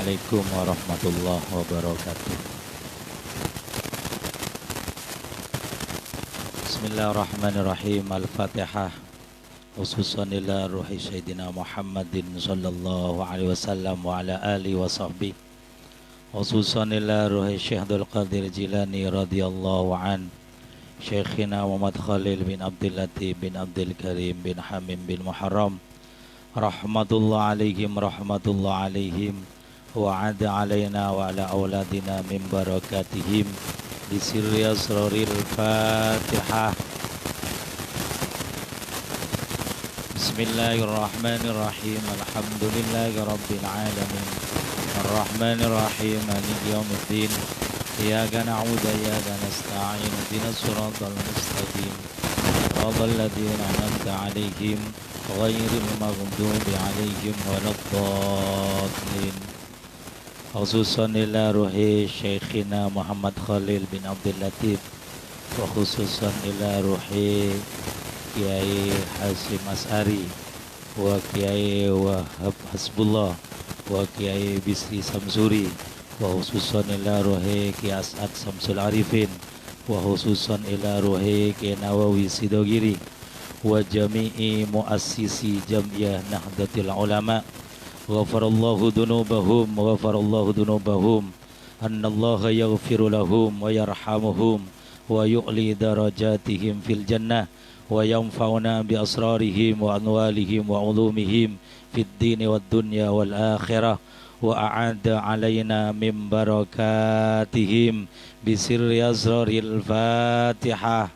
Assalamualaikum warahmatullahi wabarakatuh. Bismillahirrahmanirrahim. Al-Fatihah. Khususan ila ruhi Sayyidina Muhammadin sallallahu alaihi wasallam wa ala alihi wa sahbihi. Khususan ila ruhi Syekh Abdul Qadir Jilani radhiyallahu an. Syekhina Muhammad Khalil bin Abdul Latif bin Abdul Karim bin Hamim bin Muharram. Rahmatullah alaihim wa ada alaina wa ala auladina min barakatihim bi sirri asraril Fatihah. Bismillahirrahmanirrahim. Alhamdulillahi rabbil alamin. Arrahmanir rahim. Maliki yaumiddin. Iyyaka na'budu wa iyyaka nasta'in. Ihdinas siratal mustaqim. Siratal ladzina an'amta 'alaihim ghairil maghdubi 'alaihim waladdallin. Khususan ila ruhi Syekhina Muhammad Khalil bin Abdul Latif wa khususan ila ruhi Kiai Hasyim Asy'ari wa Kiai Wahab Hasbullah wa Kiai Bisri Samsuri wa khususan ila ruhi Kiai As'ad Samsul Arifin wa khususan ila ruhi Kiai Nawawi Sidogiri wa jami'i muassisi Jam'iyah Nahdlatul Ulama. Ghafarallahu dunubahum annallaha yaghfiru lahum wa yarhamuhum wa yu'li darajatihim fil jannah wa yanfa'una bi asrarihim wa anwalihim wa ulumihim fid dini wad dunya wal akhirah wa a'adda alaina min barakatihim bi sirri asraril Fatihah.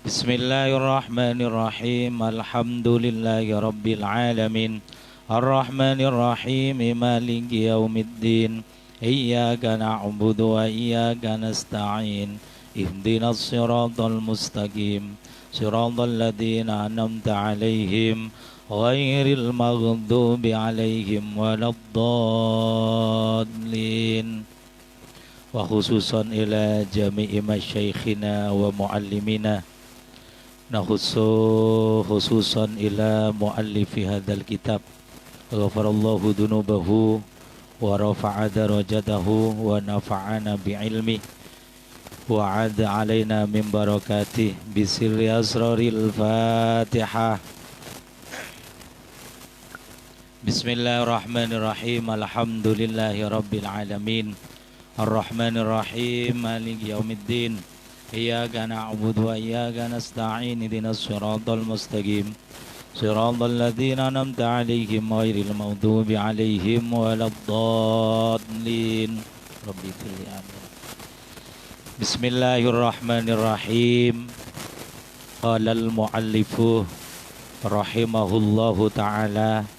Bismillahirrahmanirrahim. Alhamdulillahi rabbil alamin. Arrahmanirrahim. Maliki yaumiddin. Iyyaka na'budu wa iyyaka nasta'in. Ihdinas siratal mustaqim. Siratal ladzina an'amta 'alaihim ghairil maghdubi 'alaihim waladdallin. Wa khususan ila jami'i masyaikhina wa muallimina. Khususan ila muallifi hadzal kitab. Ghafarallahu dunubahu wa rafa'a darajatahu wa nafa'ana bi'ilmi wa 'ada 'alaina min barakatih bi sirri asraril Fatihah. Bismillahirrahmanirrahim. Alhamdulillahi rabbil alamin. Arrahmanirrahim. Maliki yaumiddin. Iyyaka na'budu wa iyyaka nasta'in. Ihdinas siratal mustaqim. Siratal ladzina an'amta 'alaihim ghairil maghdubi 'alaihim waladdallin. Rabbi fil amin. Bismillahirrahmanirrahim. Qala al-muallifu rahimahullahu ta'ala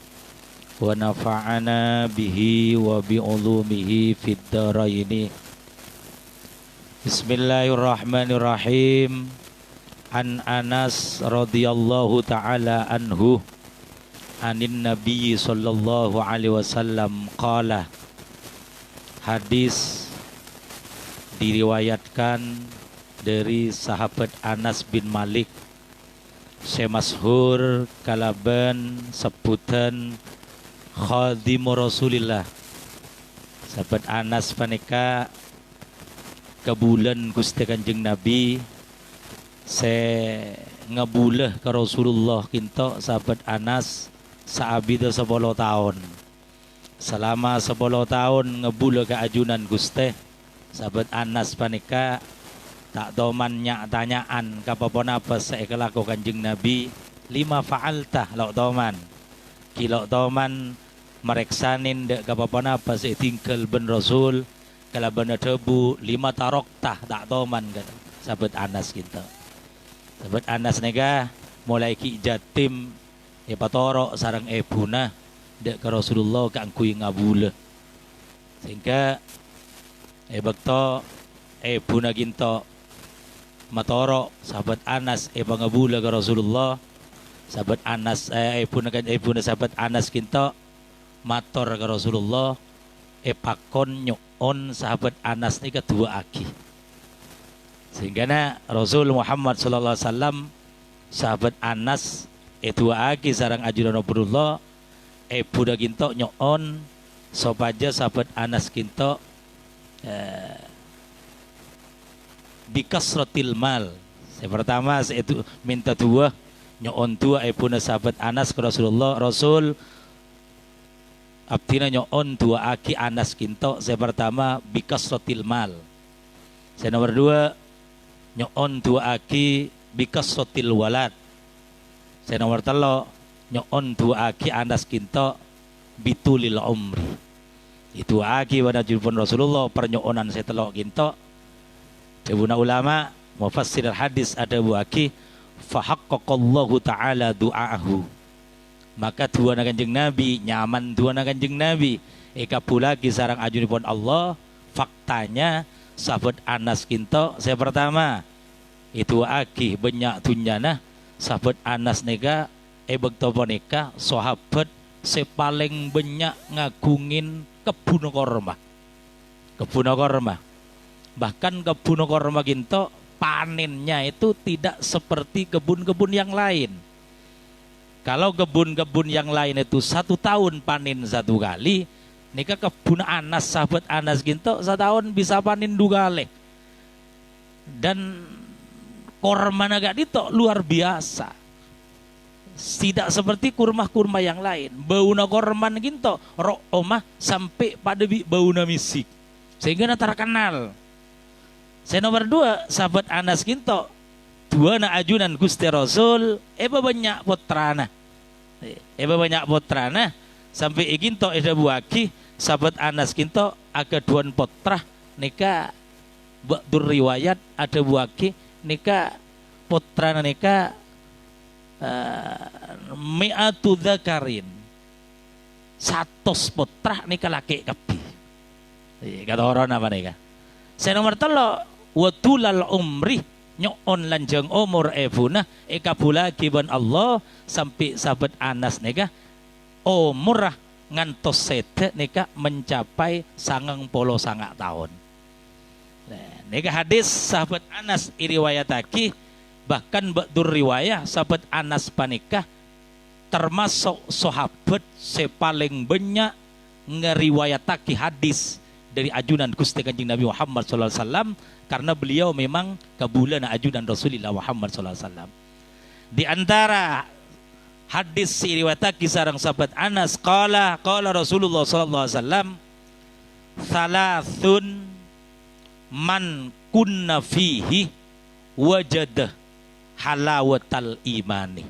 wa nafa'ana bihi wa bi ulumihi fid dharaini. Bismillahirrahmanirrahim. An Anas radhiyallahu ta'ala anhu anin Nabi sallallahu alaihi wasallam qala. Hadis diriwayatkan dari sahabat Anas bin Malik, semasyhur kalaban sebutan khadimu Rasulillah. Sahabat Anas panika kebulan Gusti Kanjeng Nabi se ngebulah ke Rasulullah kinto sahabat Anas saabida 10 tahun. Selama 10 tahun ngebulah ke ajunan Gusti sahabat Anas panika tak domannya tanyaan kapapon apa saya kelaku Kanjeng Nabi lima fa'altah lok doman kilok doman mereksanin dek kapapon apa saya tinggal ben Rasul kalau benar debu 5 taroktah tak toman kan sahabat Anas kita. Sahabat Anas nega mulai ki jatim ya patorok sarang ebuna dek ke Rasulullah ka angkui ngabula. Sehingga bakto ebuna ginto matorok sahabat Anas ngabula ke Rasulullah. Sahabat Anas ebuna sahabat Anas ginto mator ke Rasulullah pakon nyuon sahabat Anas ni kedua aki. Sehingga Rasul Muhammad sallallahu alaihi wasallam sahabat Anas dua aki sarang ajudan Rasulullah budak ginto nyoon sopaja sahabat Anas ginto bikasratil mal. Yang pertama itu minta dua nyoon dua puna sahabat Anas ke Rasulullah. Rasul abdina nyoon dua aki Anas ginto. Saya pertama bikasratil mal. Saya nomor dua nyoon dua aki bikasratil walad. Saya nomor telo nyoon dua aki Anas ginto bitulil umri. Itu aki pada jilpun Rasulullah pernyoonan saya telo ginto. Jabuna ulama mufassir hadis ada buaki fahaqqaqallahu ta'ala du'aahu. Maka dua na Kanjeng Nabi nyaman dua na Kanjeng Nabi eka pula kisarang ajunipun Allah. Faktanya sahabat Anas kinto saya pertama itu aki banyak tunyana sahabat Anas nega begtopo neka sahabat sepaling banyak ngagungin kebun korma. Bahkan kebun korma ginto panennya itu tidak seperti kebun-kebun yang lain. Kalau kebun-kebun yang lain itu 1 tahun panen 1 kali, nika kebun Anas sahabat Anas ginto setahun bisa panen 2 kali. Dan korma naga itu luar biasa. Tidak seperti kurma-kurma yang lain. Bauna korman ginto rok omah sampai pada bauna misik. Sehingga terkenal. Saya nomor 2 sahabat Anas ginto 2 na ajunan Gusti Rasul banyak putrana sampai ginto eda buaki sahabat Anas ginto aga 2 putra nika ba'dur riwayat ada buaki nika putrana nika mi'atu dzakarin 100 putra nika laki kapi. Kata orang apa nika? Saya nomor 3 watulal umri nyoon lanjang umur ebuna ekabula kiban Allah sampai sahabat Anas nega umur ngantos sete nega mencapai 99 tahun. Nega hadis sahabat Anas iriwayataki bahkan ba'dur riwayah sahabat Anas panikah termasuk sahabat sepaling banyak ngeriwayataki hadis dari ajunan Gusti Kanjeng Nabi Muhammad SAW karena beliau memang kabulan ajunan Rasulullah Muhammad SAW. Di antara hadis riwayat sareng sahabat Anas qala Rasulullah SAW salasun man kunna fihi wajada halawatal imani.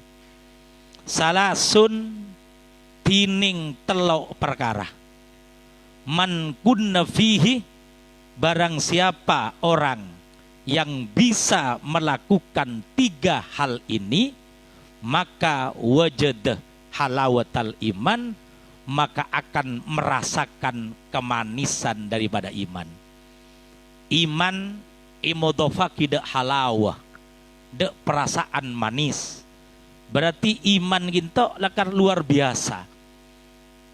Salasun tining telok perkara man kunna fihi barang siapa orang yang bisa melakukan 3 hal ini maka wajad halawatal iman maka akan merasakan kemanisan daripada iman. Iman imodofah tidak halawah dek perasaan manis berarti iman ginto lakar luar biasa.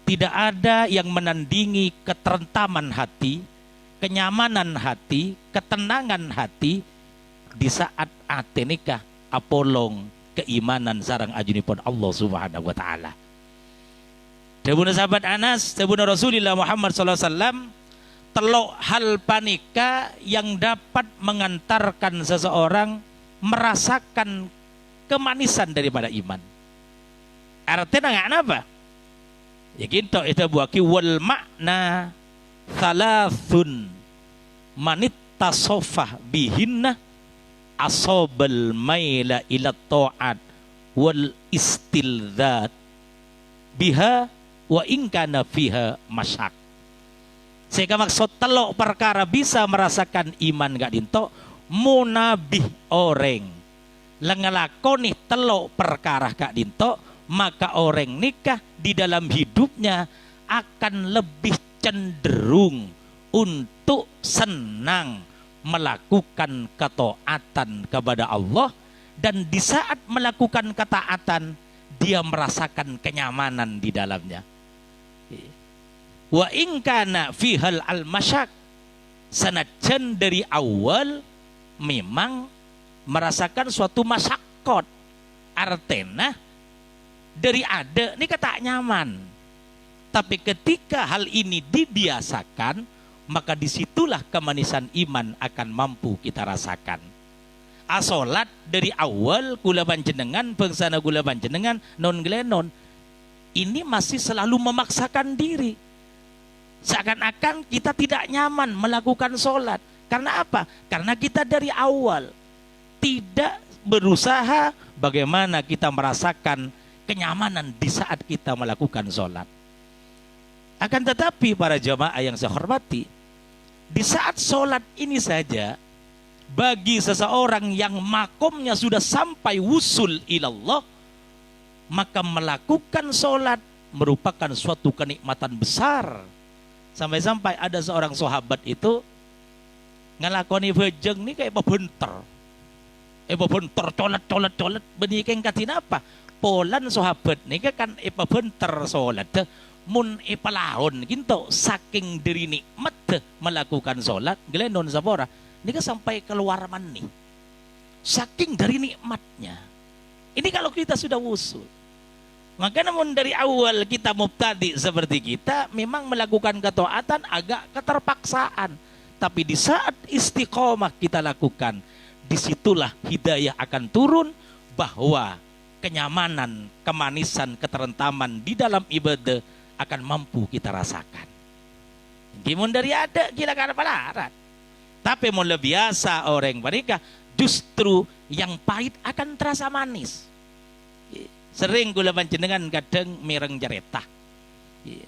Tidak ada yang menandingi keterentaman hati, kenyamanan hati, ketenangan hati di saat ate nikah apolong keimanan sarang ajunipun Allah Subhanahu wa taala. Dabuna sahabat Anas, dabuna Rasulullah Muhammad SAW telok hal panika yang dapat mengantarkan seseorang merasakan kemanisan daripada iman. Artinya nggak apa? Ya gitu itu buaki wal makna thalathun manit tasofah bihinna asobal maila ila ta'at wal istilzat biha wa ingkana fiha masyak. Sehingga maksud telok perkara bisa merasakan iman gak dinto munabih orang lengelakoni telok perkara gak dinto maka orang nikah di dalam hidupnya akan lebih cenderung untuk senang melakukan ketaatan kepada Allah dan di saat melakukan ketaatan dia merasakan kenyamanan di dalamnya. Wa in kana fihal al-masyak sanajan dari awal memang merasakan suatu masyakot artena dari ada ini kata nyaman Tapi ketika hal ini dibiasakan, maka disitulah kemanisan iman akan mampu kita rasakan. Asolat dari awal kula panjenengan, bangsana kula panjenengan, non glenon, ini masih selalu memaksakan diri. Seakan-akan kita tidak nyaman melakukan sholat. Karena apa? Karena kita dari awal tidak berusaha bagaimana kita merasakan kenyamanan di saat kita melakukan sholat. Akan tetapi para jamaah yang saya hormati, di saat sholat ini saja, bagi seseorang yang makomnya sudah sampai wusul ilallah, maka melakukan sholat merupakan suatu kenikmatan besar. Sampai-sampai ada seorang sahabat itu ngelakoni bejeng nih kayak bebenter. Bebenter, colet, benikeng katin apa? Polan sahabat nih kan bebenter sholat. Mun ipalahon ginto saking diri nikmat melakukan sholat gelenon sapora ini kan sampai keluar mani saking dari nikmatnya. Ini kalau kita sudah wusul, maka namun dari awal kita mubtadi seperti kita memang melakukan ketaatan agak keterpaksaan, tapi di saat istiqomah kita lakukan, disitulah hidayah akan turun bahwa kenyamanan, kemanisan, keterentaman di dalam ibadah akan mampu kita rasakan. Gimana dari ada kita kan pelarat. Tapi mau lebih biasa orang mereka justru yang pahit akan terasa manis. Sering gula panjenengan kadang mireng jaretah.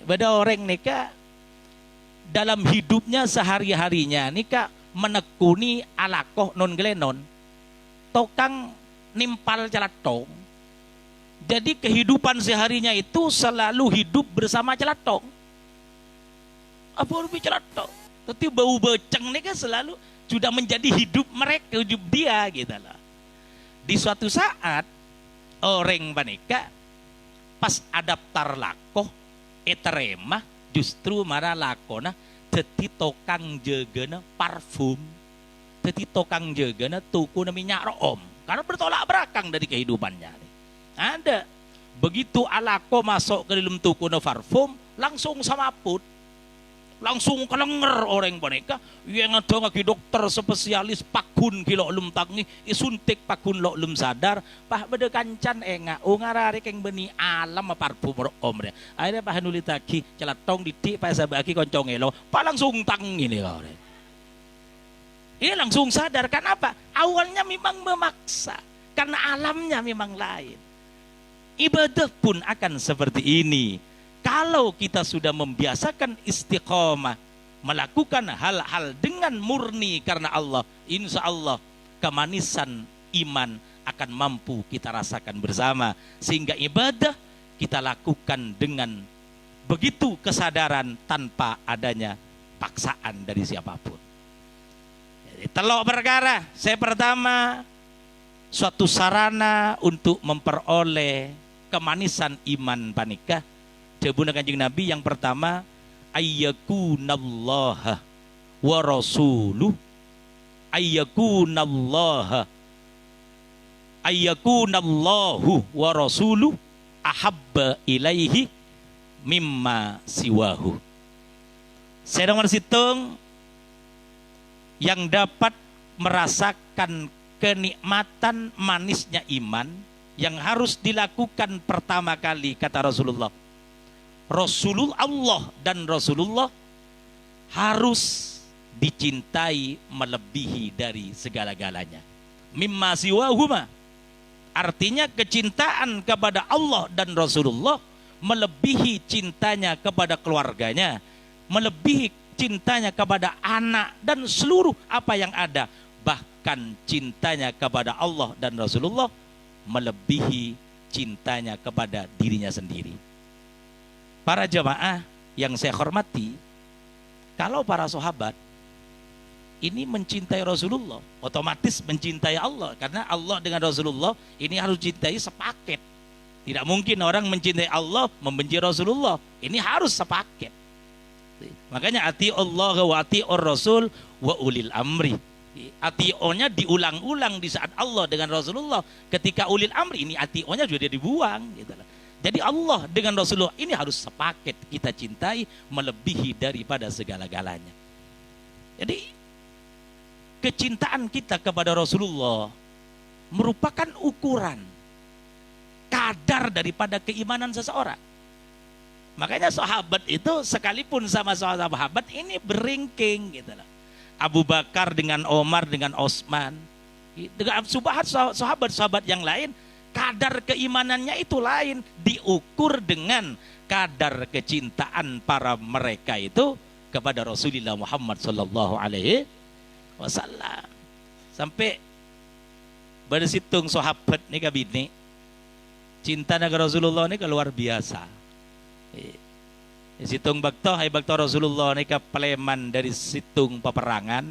Beda orang nika dalam hidupnya sehari-harinya nika menekuni alakoh non gelenon, tokang nimpal celatong. Jadi kehidupan seharinya itu selalu hidup bersama celatong. Apa lebih celatong? Tapi bau beceng ini kan selalu sudah menjadi hidup mereka, hidup dia gitu lah. Di suatu saat orang panika pas adaptar lakoh eterema justru marah lakona teti tokang jegana parfum, teti tokang jegana tuku na minyak room karena bertolak belakang dari kehidupannya. Ada begitu alako masuk ke dalam tuku na parfum langsung samaput, langsung kelenger orang boneka yang ada ngaki dokter spesialis pakun kilo lum tangi isuntik pakun lo lum sadar pah beda kancan enga ungarari keng beni alam parfum om deh akhirnya pah nulit lagi celatong didik pah sabaki koncong elo pah langsung tangi nih kau deh. Ini langsung sadar kan apa awalnya memang memaksa karena alamnya memang lain. Ibadah pun akan seperti ini. Kalau kita sudah membiasakan istiqomah, melakukan hal-hal dengan murni karena Allah, insya Allah kemanisan iman akan mampu kita rasakan bersama. Sehingga ibadah kita lakukan dengan begitu kesadaran tanpa adanya paksaan dari siapapun. Jadi, telok perkara, saya pertama, suatu sarana untuk memperoleh kemanisan iman panika. Jabuna Kanjeng Nabi yang pertama ayyakunallaha wa rasuluh ayyakunallahu wa rasuluh ahabba ilaihi mimma siwahu. Saya nomor hitung yang dapat merasakan kenikmatan manisnya iman yang harus dilakukan pertama kali kata Rasulullah. Rasulullah Allah dan Rasulullah harus dicintai melebihi dari segala-galanya. Mimma siwahuma. Artinya kecintaan kepada Allah dan Rasulullah melebihi cintanya kepada keluarganya, melebihi cintanya kepada anak dan seluruh apa yang ada. Bahkan cintanya kepada Allah dan Rasulullah melebihi cintanya kepada dirinya sendiri. Para jamaah yang saya hormati, kalau para sahabat ini mencintai Rasulullah, otomatis mencintai Allah, karena Allah dengan Rasulullah ini harus cintai sepaket. Tidak mungkin orang mencintai Allah membenci Rasulullah, ini harus sepaket. Makanya ati Allah wa ati Rasul wa ulil amri. Ati-o-nya diulang-ulang di saat Allah dengan Rasulullah. Ketika ulil amri ini ati-o-nya juga dia dibuang gitu. Jadi Allah dengan Rasulullah ini harus sepaket kita cintai melebihi daripada segala-galanya. Jadi kecintaan kita kepada Rasulullah merupakan ukuran kadar daripada keimanan seseorang. Makanya sahabat itu sekalipun sama sahabat ini beringking gitu loh. Abu Bakar dengan Omar dengan Osman, dengan sahabat-sahabat yang lain, kadar keimanannya itu lain, diukur dengan kadar kecintaan para mereka itu kepada Rasulullah Muhammad sallallahu alaihi wasallam. Sampai pada situng sahabat nih kabini cinta negara Rasulullah ini luar biasa. Situng bakto hai bakto Rasulullah nih peleman dari situng peperangan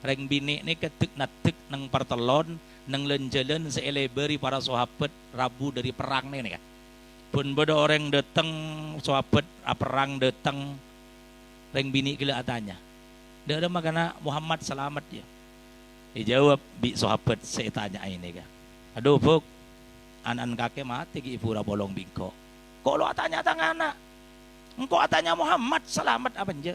reng bini nih ketek natek nang partelon nang lenjelen seeleberi para sahabat rabu dari perang nih kan. Pun bodo orang datang sahabat perang datang reng bini gila tanya. Dia ada makana Muhammad selamat ya. Dijawab bi sahabat saya tanya ini kan. Aduh buk, anan kakek mati ki ibu bolong bingko. Kok lo tanya anak? Engkau tanya Muhammad selamat apa aja?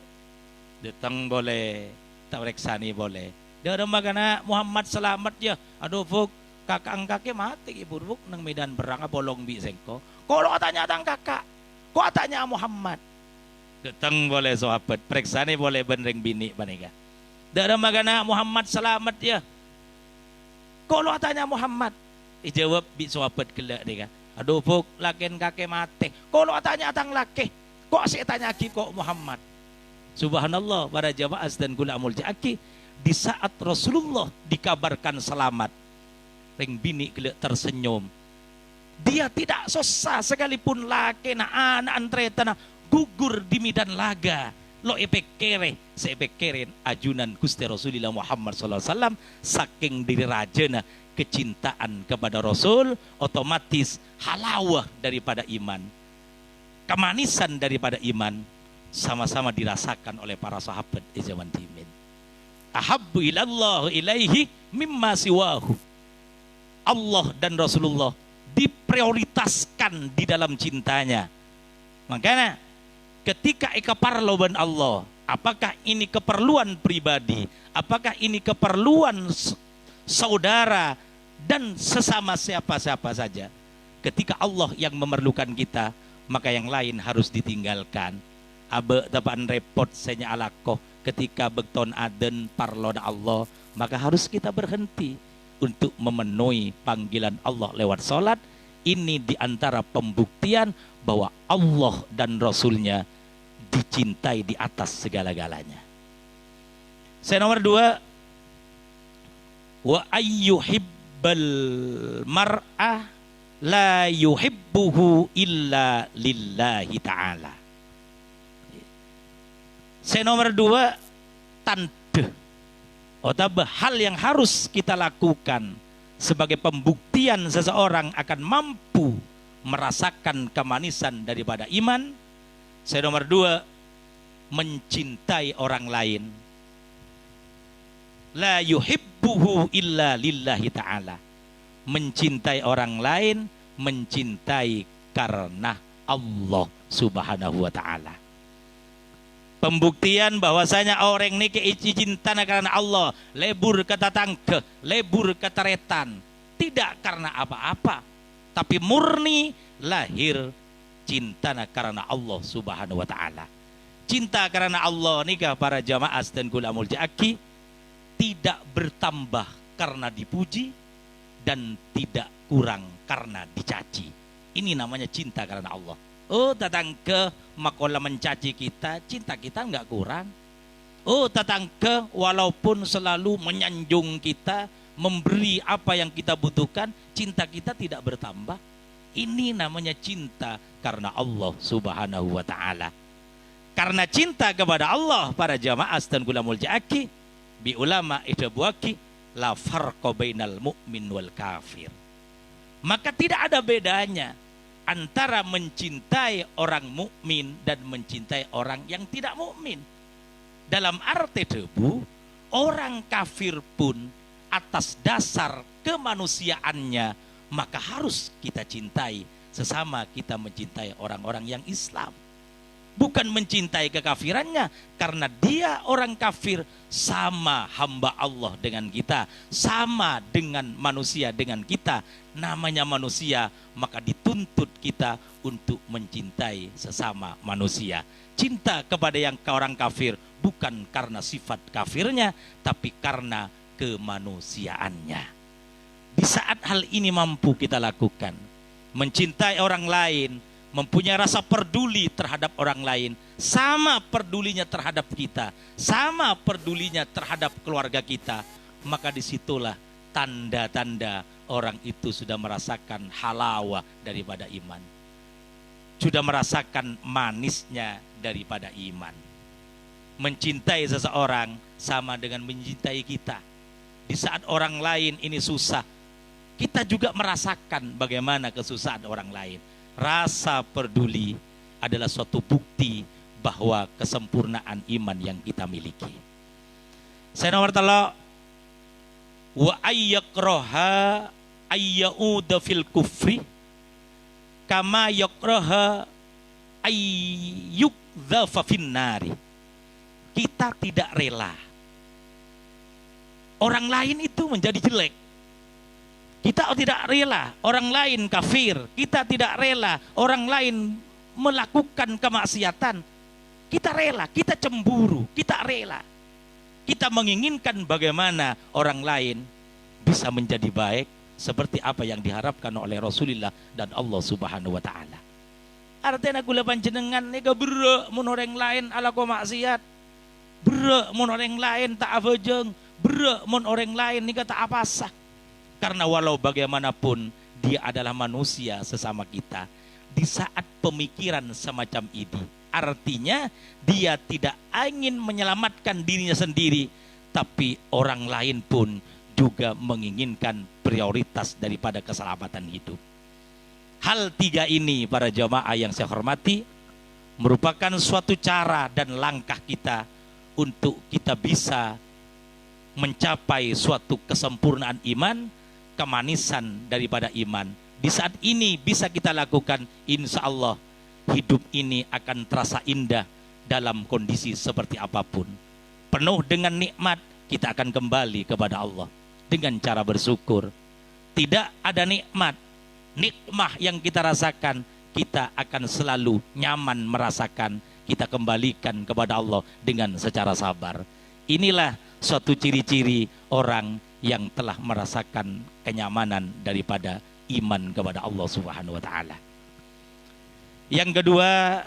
Datang boleh, tak reksani boleh. Dia ada makana Muhammad selamat ya. Aduh buk, kakek mati ki ibu buk nang medan perang bolong bi sengko. Kok lo tanya kakak? Kok tanya Muhammad? Datang boleh sahabat, reksani boleh benreng bini panika. Dia ada makana Muhammad selamat ya. Kok lo tanya Muhammad? Dijawab bi sahabat gelak dia kan. Aduh buk, lakin kakek mati. Kok lo tanya laki? Kok saya tanya lagi kok Muhammad? Subhanallah para jamaah dan gulamul jaki di saat Rasulullah dikabarkan selamat, ring bini gelak tersenyum. Dia tidak susah sekalipun laki na anak antretana gugur di medan laga. Lo epekere, seepekerin ajunan Gusti Rasulullah Muhammad SAW saking diri rajana kecintaan kepada Rasul otomatis halawah daripada iman. Kemanisan daripada iman sama-sama dirasakan oleh para sahabat di zaman dimin. Ahabbu ilallah ilaihi mimma siwahu. Allah dan Rasulullah diprioritaskan di dalam cintanya. Makanya ketika eka parloban Allah, apakah ini keperluan pribadi, apakah ini keperluan saudara dan sesama siapa-siapa saja, ketika Allah yang memerlukan kita, maka yang lain harus ditinggalkan. Abe tapaan repot senya alakoh ketika bekton aden parlon Allah, maka harus kita berhenti untuk memenuhi panggilan Allah lewat salat. Ini diantara pembuktian bahwa Allah dan Rasulnya dicintai di atas segala-galanya. Saya nomor 2, wa ayyuhibbal mar'ah la yuhibbuhu illa lillahi ta'ala. Saya nomor 2, tanda atau hal yang harus kita lakukan sebagai pembuktian seseorang akan mampu merasakan kemanisan daripada iman. Saya nomor 2, mencintai orang lain. La yuhibbuhu illa lillahi ta'ala. Mencintai orang lain, mencintai karena Allah subhanahu wa ta'ala. Pembuktian bahwasanya orang ini cinta karena Allah, lebur kata tangke, lebur kata retan, tidak karena apa-apa, tapi murni lahir cinta karena Allah subhanahu wa ta'ala. Cinta karena Allah nikah para jamaah dan gulamul jaki tidak bertambah karena dipuji dan tidak kurang karena dicaci. Ini namanya cinta karena Allah. Oh datang ke makola mencaci kita, cinta kita enggak kurang. Oh datang ke walaupun selalu menyanjung kita, memberi apa yang kita butuhkan, cinta kita tidak bertambah. Ini namanya cinta karena Allah subhanahu wa ta'ala. Karena cinta kepada Allah para jamaah dan gulamul jaki bi ulama idabuaki la farqa bainal mu'min wal kafir. Maka tidak ada bedanya antara mencintai orang mukmin dan mencintai orang yang tidak mukmin. Dalam arti debu, orang kafir pun atas dasar kemanusiaannya maka harus kita cintai sesama kita mencintai orang-orang yang Islam. Bukan mencintai kekafirannya, karena dia orang kafir sama hamba Allah dengan kita, sama dengan manusia dengan kita. Namanya manusia, maka dituntut kita untuk mencintai sesama manusia. Cinta kepada yang orang kafir bukan karena sifat kafirnya, tapi karena kemanusiaannya. Di saat hal ini mampu kita lakukan, mencintai orang lain, mempunyai rasa peduli terhadap orang lain, sama pedulinya terhadap kita, sama pedulinya terhadap keluarga kita, maka disitulah tanda-tanda orang itu sudah merasakan halawah daripada iman, sudah merasakan manisnya daripada iman. Mencintai seseorang sama dengan mencintai kita. Di saat orang lain ini susah, kita juga merasakan bagaimana kesusahan orang lain. Rasa peduli adalah suatu bukti bahwa kesempurnaan iman yang kita miliki. Sayyidina wartala wa ayyakraha ayyauda fil kufri kama yakraha ayyukdhafa finnari. Kita tidak rela orang lain itu menjadi jelek. Kita tidak rela orang lain kafir, kita tidak rela orang lain melakukan kemaksiatan. Kita rela, kita cemburu, kita rela. Kita menginginkan bagaimana orang lain bisa menjadi baik seperti apa yang diharapkan oleh Rasulullah dan Allah Subhanahu wa taala. Artinya kula panjenengan nika berek mun orang lain ala maksiat. Berek mun orang lain tak afejeung, berek mun orang lain nika tak apasah. Karena walau bagaimanapun dia adalah manusia sesama kita. Di saat pemikiran semacam ini, artinya dia tidak ingin menyelamatkan dirinya sendiri, tapi orang lain pun juga menginginkan prioritas daripada keselamatan hidup. Hal tiga ini para jamaah yang saya hormati merupakan suatu cara dan langkah kita untuk kita bisa mencapai suatu kesempurnaan iman, kemanisan daripada iman. Di saat ini bisa kita lakukan, insya Allah hidup ini akan terasa indah dalam kondisi seperti apapun. Penuh dengan nikmat, kita akan kembali kepada Allah dengan cara bersyukur. Tidak ada nikmah yang kita rasakan, kita akan selalu nyaman merasakan, kita kembalikan kepada Allah dengan secara sabar. Inilah suatu ciri-ciri orang yang telah merasakan kenyamanan daripada iman kepada Allah Subhanahu wa taala. Yang kedua,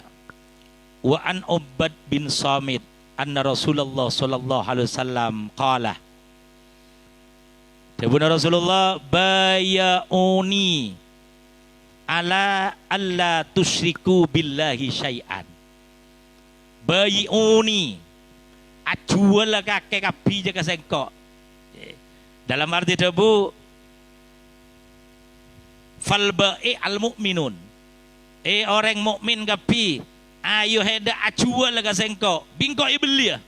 wa an Ubad bin Samit anna Rasulullah sallallahu alaihi wasallam qala. Dawuh Rasulullah, baya'uni ala alla tusyriku billahi syai'an. Bay'uni ajual kakek kabi jaga sengkok. Dalam arti debu falba'i al mu'minun, orang mukmin kapi ayo heda ajual ka sengko bingko ibeli ya.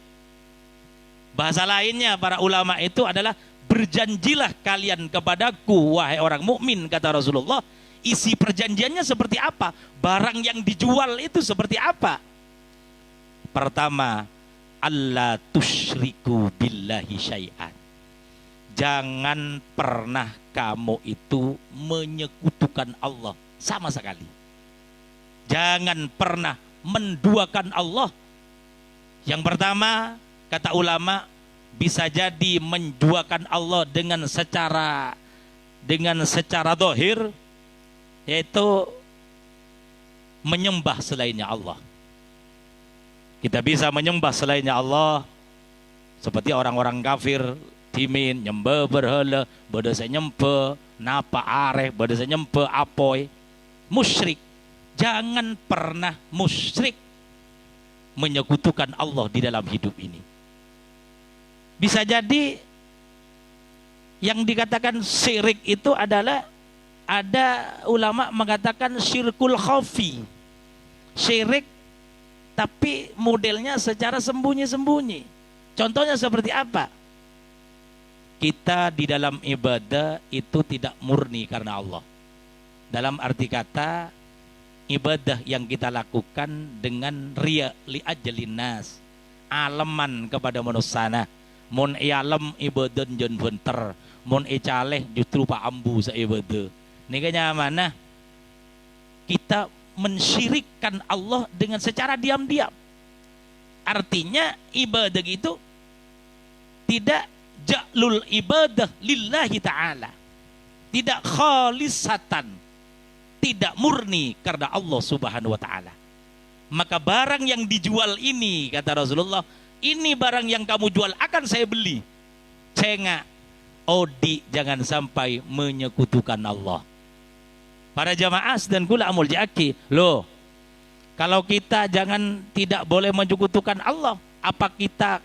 Bahasa lainnya para ulama itu adalah berjanjilah kalian kepadaku wahai orang mukmin, kata Rasulullah. Isi perjanjiannya seperti apa? Barang yang dijual itu seperti apa? Pertama, alla tusyriku billahi syai'an. Jangan pernah kamu itu menyekutukan Allah sama sekali. Jangan pernah menduakan Allah. Yang pertama, kata ulama, bisa jadi menduakan Allah dengan secara zahir, yaitu menyembah selainnya Allah. Kita bisa menyembah selainnya Allah seperti orang-orang kafir. Timin nyembah berhala, badasa nyembah napa areh, badasa nyembah apoy. Musyrik. Jangan pernah musyrik menyekutukan Allah di dalam hidup ini. Bisa jadi yang dikatakan syirik itu adalah, ada ulama mengatakan syirkul khafi. Syirik tapi modelnya secara sembunyi-sembunyi. Contohnya seperti apa? Kita di dalam ibadah itu tidak murni karena Allah. Dalam arti kata ibadah yang kita lakukan dengan riya li ajalin nas, aleman kepada manusia. Mun alam ibadah jon benter, mun caleh justru pak ambu sa ibadah. Nikahnya mana? Kita mensyirikkan Allah dengan secara diam-diam. Artinya ibadah itu tidak ja'lul ibadah lillahi ta'ala, tidak khalisatan, tidak murni karena Allah subhanahu wa ta'ala. Maka barang yang dijual ini, kata Rasulullah, ini barang yang kamu jual akan saya beli. Cengak, odi, jangan sampai menyekutukan Allah. Para jamaah dan kula amul jaki, loh, kalau kita tidak boleh menyekutukan Allah, apa kita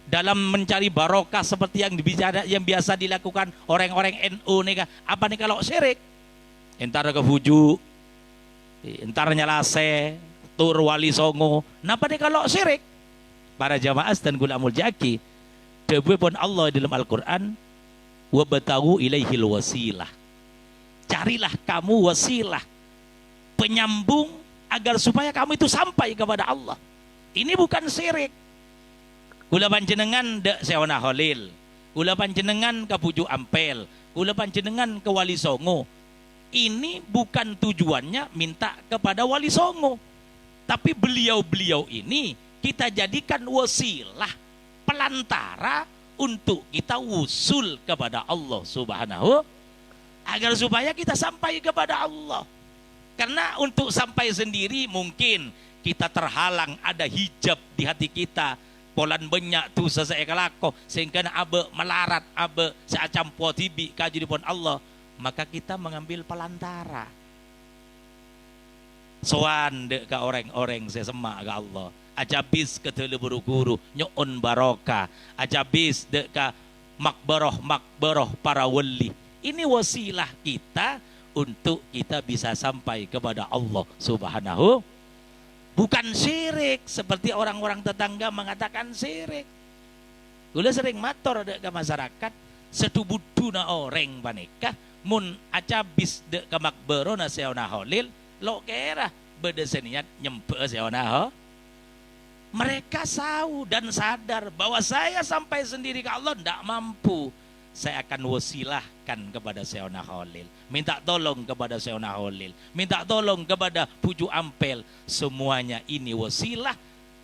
dalam mencari barokah seperti yang biasa dilakukan orang-orang NU nih, apa nih kalau syirik? Entar kebujuk, entar nyalase, tur wali songo. Napa nih kalau syirik? Para jamaah dan kula amul jaki, dawuhipun Allah dalam Al-Qur'an, wa batagu ilaihil wasilah. Carilah kamu wasilah, penyambung agar supaya kamu itu sampai kepada Allah. Ini bukan syirik. Kula panjenengan dek sewana Holil, kula panjenengan ke Puju Ampel, kula panjenengan ke Wali Songo. Ini bukan tujuannya minta kepada Wali Songo, tapi beliau-beliau ini kita jadikan wasilah, pelantara untuk kita wusul kepada Allah subhanahu, agar supaya kita sampai kepada Allah. Karena untuk sampai sendiri mungkin kita terhalang, ada hijab di hati kita, polan banyak tu seseekalako, sehingga abe melarat, abe seacam potibi kajudipun Allah, maka kita mengambil pelantara. Soan dek ke orang-orang sesemak ke Allah, ajabis ke tele buru-guru nyon barokah, ajabis dek ke makbaroh para wali. Ini wasilah kita untuk kita bisa sampai kepada Allah subhanahu. Bukan syirik seperti orang-orang tetangga mengatakan syirik. Gula sering mator ke masyarakat, setubuduna orang paneka mun acabis dek ke makbaro na seona holil lo kera bedeseniat nyempe seona ho. Mereka tahu dan sadar bahwa saya sampai sendiri ke Allah tidak mampu. Saya akan wasilahkan kepada Seona Holil, minta tolong kepada Seona Holil, minta tolong kepada Puju Ampel. Semuanya ini wasilah,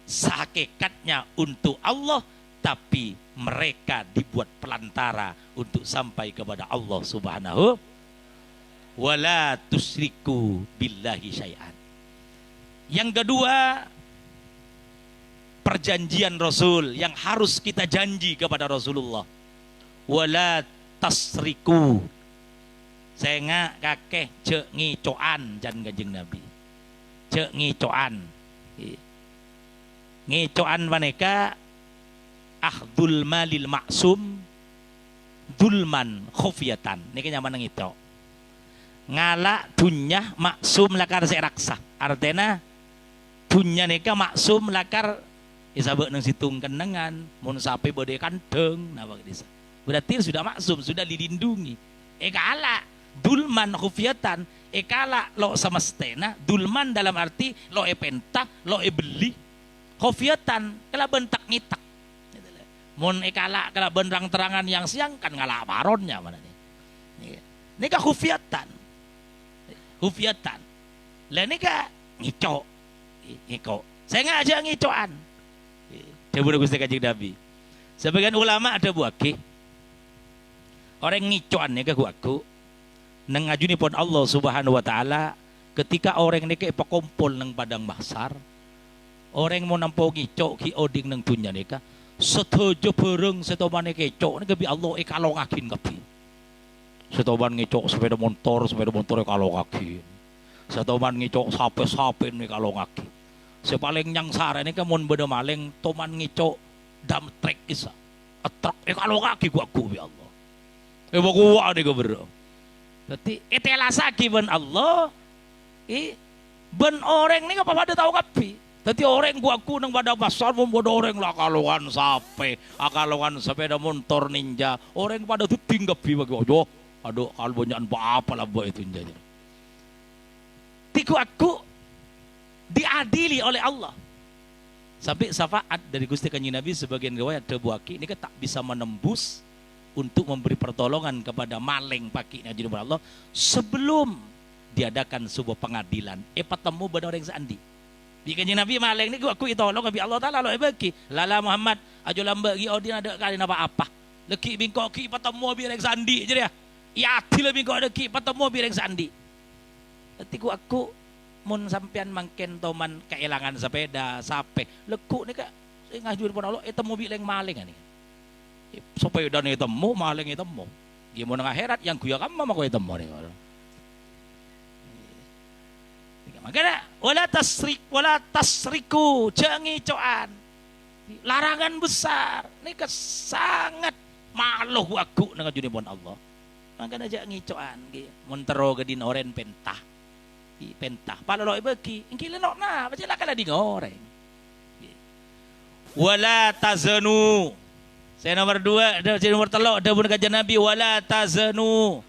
hakikatnya untuk Allah, tapi mereka dibuat pelantara untuk sampai kepada Allah subhanahu. Wala tusriku billahi syai'an. Yang kedua, perjanjian Rasul yang harus kita janji kepada Rasulullah. Wala tasriku, saya nggak kakek cek ngicoan jan Kanjeng Nabi, cek ngicoan, ngicoan maneka ahdul malil maksum dulman khufyatan. Ini kan nyaman ngito ngala dunya maksum lakar seraksa, artinya dunya neka maksum lakar isabek nang situng kenengan mun sapi bode kandeng napa disa. Berarti sudah maksum, sudah dilindungi. Ekala dulman khufyatan, ekala lo sama stena, dulman dalam arti lo penta, lo beli. Khufyatan kala bentak ngitak. Mun ekala kala benrang terangan yang siang kan ngala paronnya mana nih. Ini ka khufyatan. Khufyatan. Lah ini ka ngico. Ngiko. Saya ngajak ngicoan. Coba Gusti Kanjeng Nabi. Sebagian ulama ada buake orang ngicoan ya ke aku nang ngajuni pun Allah subhanahu wa ta'ala ketika orang ini kayak pakumpul nang padang mahsar, orang mau nampo ngicok ki oding nang dunya nika setuju bareng setomane kecok nika bi Allah kalongakin kapi setoman ngicok sepeda motor kalongakin setoman ngicok sape nih kalongakin sepaling nyang sare nika mun beda maling toman ngicok dam trek isa atrak kalongaki ku aku bi Allah baguwa nih gue bro. Jadi itelasa kiban Allah, ben orang ini nggak pada tahu kapi. Jadi orang gua aku nang pada pasar membuat orang lah kalongan sape, akalongan sepeda motor ninja, orang pada tuh tinggal pi bagi aduh kalau banyak apa lah buat itu ninja. Tiku aku diadili oleh Allah. Sampai syafaat dari Gusti Kanjeng Nabi sebagian riwayat terbuaki ini tak bisa menembus untuk memberi pertolongan kepada maling pakinya junjungan Allah sebelum diadakan sebuah pengadilan. Patemu benar yang seandi. Di Kanjeng Nabi maling ni aku tolong abi Allah Taala lo bagi. Lala Muhammad ajo lamba gi odin ada kali apa-apa. Leki bingkok ki patemu abi yang seandi je dia. Ya til bingkok ada ki patemu abi yang seandi. Tiku aku mun sampean mangken toman keelangan sepeda sape lekuk ni kak ngajur pun Allah temu bi leng maling ani. Sepeda ni temu maling temu. Gimana akhirat yang kuya kamu mah kowe temu ni. Makanya wala tasriku jangan coan. Larangan besar. Ini sangat maluh aku dengan junjungan Allah. Makanya jangan coan. Montero gadin oren pentah. Pentah. Pala lo ibeki. Ingki lenok na. Baca lah kala di ngoreng. Wala tazanu. Saya nomor 2. Saya nomor 3. Ada pun kajian Nabi. Wala tazanu.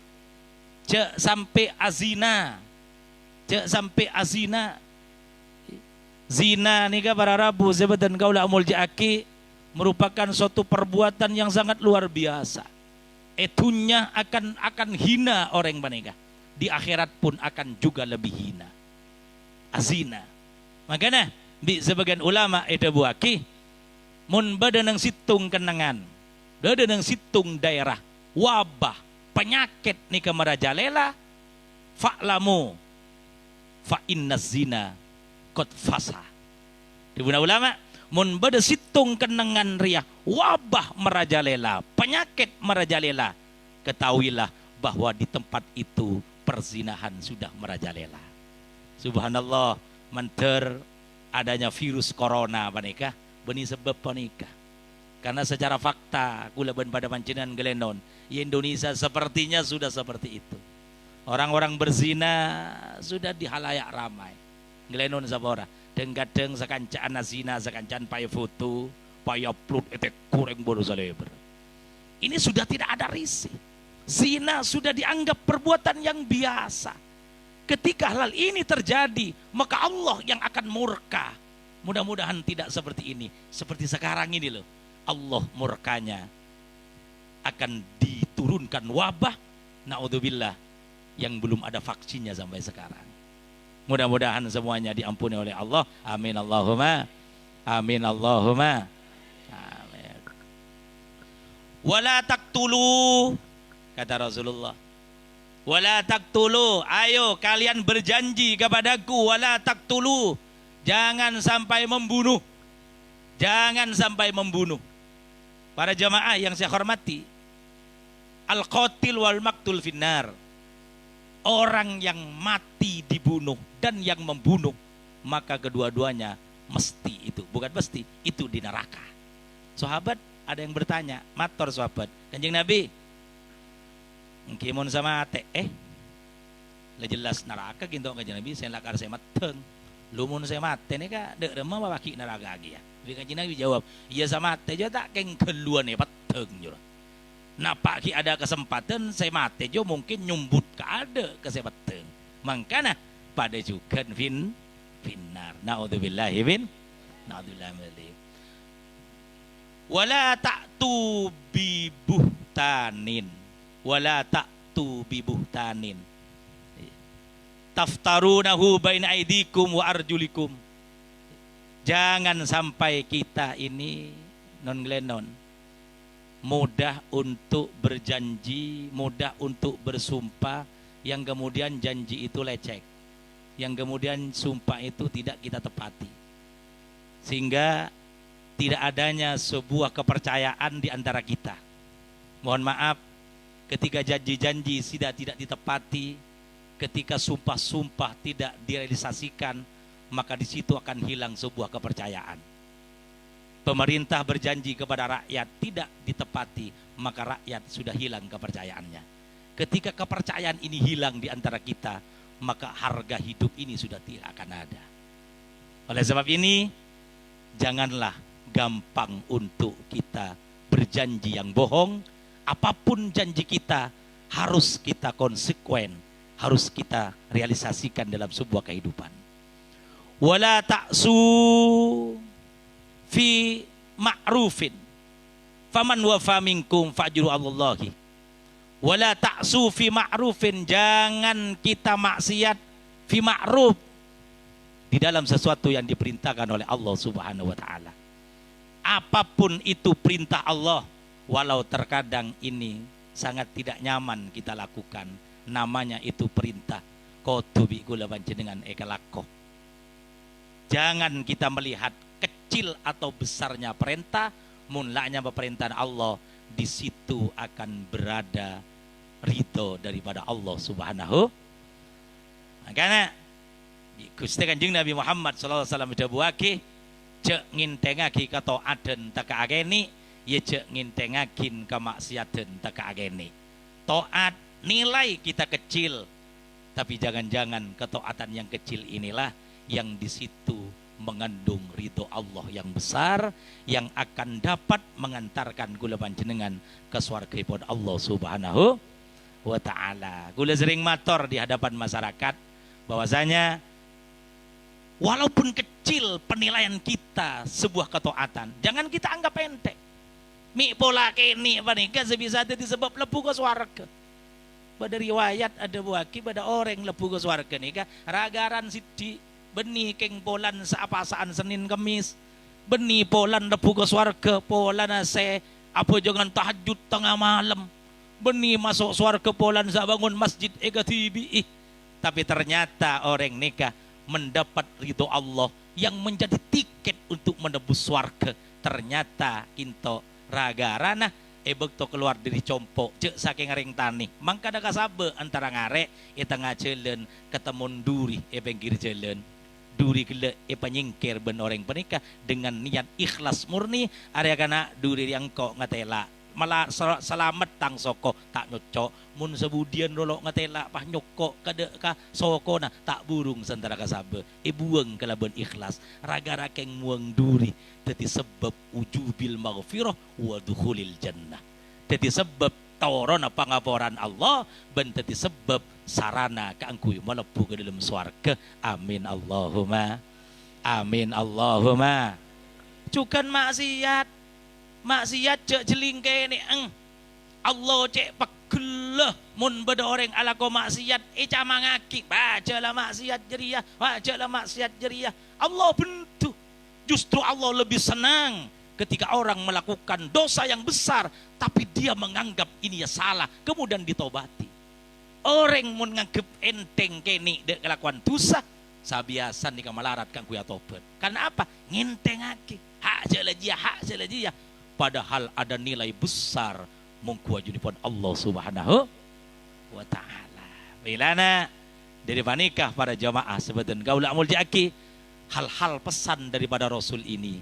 Cek sampai azina. Cek sampai azina. Zina ni kan para Rabu sebatan kau lah muljaaki merupakan suatu perbuatan yang sangat luar biasa. Etunya akan hina orang mereka. Di akhirat pun akan juga lebih hina. Azina. Makanya di sebagian ulama itu buaki mun badanang situng kenangan. Badanang situng daerah wabah penyakit ni merajalela fa'lamu fa inna zina kot fasa. Di ulama mun bade situng kenangan riah wabah merajalela penyakit merajalela ketahuilah bahwa di tempat itu perzinahan sudah merajalela. Subhanallah menter adanya virus corona panika beni sebab panika. Karena secara fakta kula ben pada pancenan gelenon Indonesia sepertinya sudah seperti itu. Orang-orang berzina sudah di halayak ramai. Ngelenon sabora. Deng-gadeng sakancaan zina, sakancaan paya foto, paya upload etek kurang bodoh saleber. Ini sudah tidak ada risih. Zina sudah dianggap perbuatan yang biasa. Ketika hal ini terjadi, maka Allah yang akan murka. Mudah-mudahan tidak seperti ini. Seperti sekarang ini loh. Allah murkanya akan diturunkan wabah. Na'udzubillah. Yang belum ada vaksinnya sampai sekarang. Mudah-mudahan semuanya diampuni oleh Allah. Amin Allahumma. Amin Allahumma. Amin. Wala taqtulu kata Rasulullah. Wala taqtulu, ayo kalian berjanji kepadaku wala taqtulu. Jangan sampai membunuh. Jangan sampai membunuh. Para jamaah yang saya hormati, al-qatil wal maqtul finnar. Orang yang mati dibunuh dan yang membunuh, maka kedua-duanya mesti itu, bukan mesti, itu di neraka. Sahabat ada yang bertanya, mator sahabat, Kanjeng Nabi, ngkimun sama ate, lah jelas neraka gitu Kanjeng Nabi, saya lakar saya mateng, lumun saya mate nih kak, dek remah baki neraka lagi ya. Tapi Kanjeng Nabi jawab, iya sama ate juga tak keng keluar nih pateng juga. Nah Pak Ki ada kesempatan saya mati jo mungkin nyumbut ke ada kesempatan. Makanya pada juga finnar. Naudzubillahi min. Naudzubillahi min. Wala ta'tu bi buhtanin. Wala ta'tu bi buhtanin. Taftarunahu baina aidikum wa arjulikum. Jangan sampai kita ini non glenon mudah untuk berjanji, mudah untuk bersumpah, yang kemudian janji itu lecek, yang kemudian sumpah itu tidak kita tepati, sehingga tidak adanya sebuah kepercayaan di antara kita. Mohon maaf, ketika janji-janji tidak ditepati, ketika sumpah-sumpah tidak direalisasikan, maka di situ akan hilang sebuah kepercayaan. Pemerintah berjanji kepada rakyat tidak ditepati, maka rakyat sudah hilang kepercayaannya. Ketika kepercayaan ini hilang di antara kita, maka harga hidup ini sudah tidak akan ada. Oleh sebab ini, janganlah gampang untuk kita berjanji yang bohong. Apapun janji kita, harus kita konsekuen harus kita realisasikan dalam sebuah kehidupan. Wala ta'su fi ma'rufin faman wafa minkum fa'jiru Allahi. Wala ta'su fi ma'rufin, jangan kita maksiat fi ma'ruf, di dalam sesuatu yang diperintahkan oleh Allah Subhanahu wa taala. Apapun itu perintah Allah, walau terkadang ini sangat tidak nyaman kita lakukan, namanya itu perintah. Kotubi kula panjenengan ekalako. Jangan kita melihat kecil atau besarnya perintah, mulanya pemerintahan Allah, di situ akan berada ridho daripada Allah Subhanahu. Makanya Gusti Kanjeng Nabi Muhammad sallallahu alaihi wasallam dawuhake, cek ngintengake kataatan teka ageni, ya cek ngintengakin kemaksiatan teka ageni. Taat nilai kita kecil, tapi jangan-jangan ketaatan yang kecil inilah yang di situ mengandung ridho Allah yang besar, yang akan dapat mengantarkan kula panjenengan ke swargapun Allah Subhanahu wa taala. Kula sering matur di hadapan masyarakat bahwasanya walaupun kecil penilaian kita sebuah ketaatan, jangan kita anggap enteng. Mi pola kene panika sebisa tadi sebab lebu ke swarga. Pada riwayat ada buaki pada orang lebu ke swarga nika ragaran sidi beni keng polan saapasaan Senin Kemis, beni polan lebu ke swarga, polan ase apa jangan tahajud tengah malam, beni masuk swarga polan sa bangun masjid egatibi. Tapi ternyata orang nikah mendapat ridho Allah yang menjadi tiket untuk menebus swarga. Ternyata kinto ragarana bekto keluar dari compok cek saking ring tani mangka ada kasabe antara ngarek tengah jalan ketemu duri pinggir jalan duri gele penyingkir ben orang penikah dengan niat ikhlas murni area kana duri yang kok ngatela malah selamat tang soko tak nyocok mun sebudian dolo ngatela pah nyokok kada ka soko na tak burung sentara kasabe buang kelaban ikhlas raga rakeng muang duri teti sebab ujubil maghfirah wa dukhulil jannah, teti sebab tawaran pangaporan Allah ben teti sebab sarana kaangkuy malebu ke dalam swarga. Amin Allahumma amin Allahumma. Cukan maksiat cek jeling kene Allah cek pegelah mun beda orang ala ko maksiat camangaki bacalah maksiat jeriah Allah bentuk. Justru Allah lebih senang ketika orang melakukan dosa yang besar tapi dia menganggap ini ya salah kemudian ditobati. Orang mun nganggep enteng kene dek kelakuan dosa sabiasa nika malarat kang kuya tobat. Karena apa? Ngentengake hak jelajia padahal ada nilai besar mungkuajunipun Allah Subhanahu wa taala. Bilana dari panikah para jamaah sebeten gaula amul jaki, hal-hal pesan daripada Rasul ini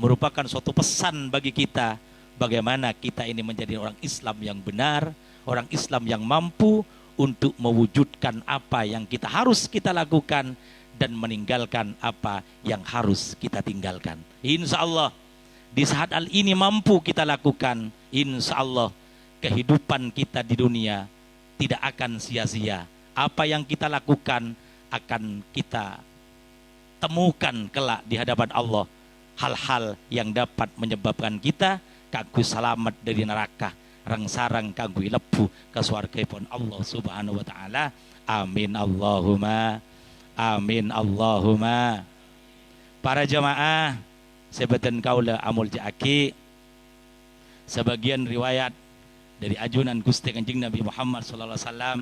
merupakan suatu pesan bagi kita bagaimana kita ini menjadi orang Islam yang benar, orang Islam yang mampu untuk mewujudkan apa yang kita harus kita lakukan dan meninggalkan apa yang harus kita tinggalkan. Insya Allah di saat hal ini mampu kita lakukan, insya Allah kehidupan kita di dunia tidak akan sia-sia. Apa yang kita lakukan akan kita temukan kelak di hadapan Allah hal-hal yang dapat menyebabkan kita kanggo selamat dari neraka, rangsarang kanggo lebu ke swargapun Allah Subhanahu wa taala. Amin Allahumma amin Allahumma. Para jamaah sebeten kaula amul jaaki, sebagian riwayat dari ajunan Gusti Kanjeng Nabi Muhammad sallallahu alaihi wasallam